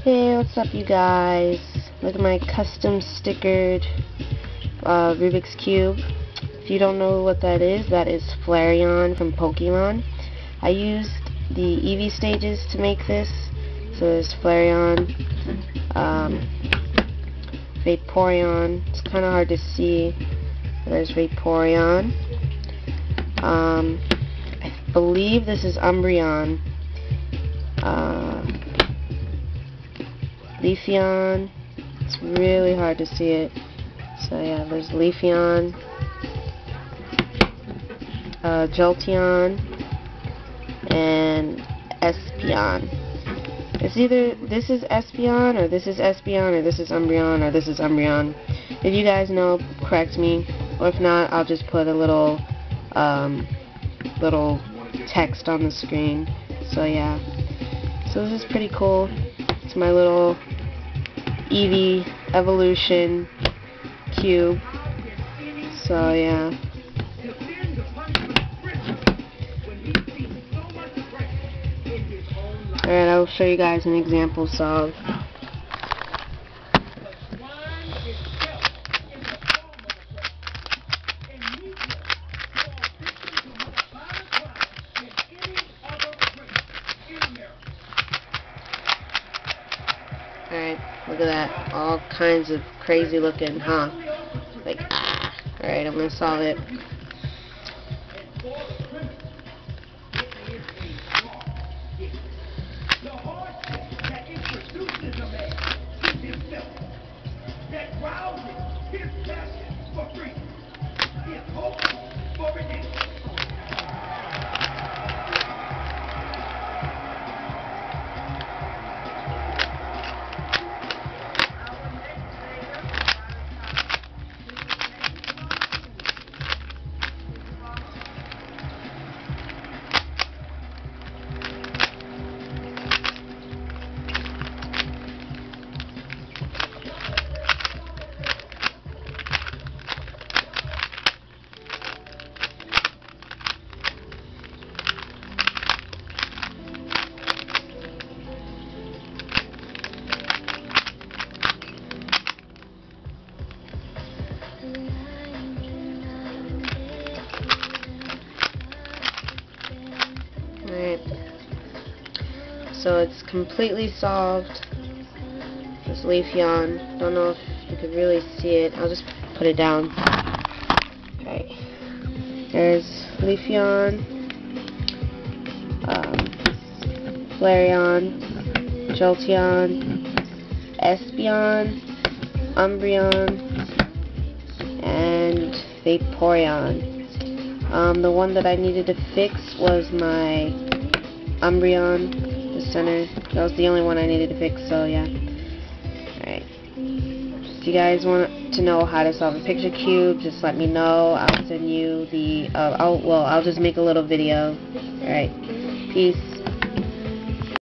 Hey, what's up you guys? Look at my custom stickered Rubik's Cube. If you don't know what that is Flareon from Pokemon. I used the EEVEE'S stages to make this. So there's Flareon, Vaporeon. It's kind of hard to see. There's Vaporeon. I believe this is Umbreon. Leafeon. It's really hard to see it. So yeah, there's leafeon, jolteon, and espeon. It's either this is espeon, or this is espeon, or this is umbreon, or this is umbreon. If you guys know, correct me. Or if not, I'll just put a little text on the screen. So yeah. So this is pretty cool. It's my little EEVEE evolution cube. So yeah. Alright, I will show you guys an example solve. Alright, look at that. All kinds of crazy looking, huh? Like, ah. Alright, I'm gonna solve it. So it's completely solved. This leafeon. Don't know if you could really see it. I'll just put it down. Okay. There's leafeon, flareon, jolteon, espeon, umbreon, and vaporeon. The one that I needed to fix was my umbreon. Center. That was the only one I needed to fix, so yeah. Alright. If you guys want to know how to solve a picture cube, just let me know. I'll send you the, I'll just make a little video. Alright. Peace.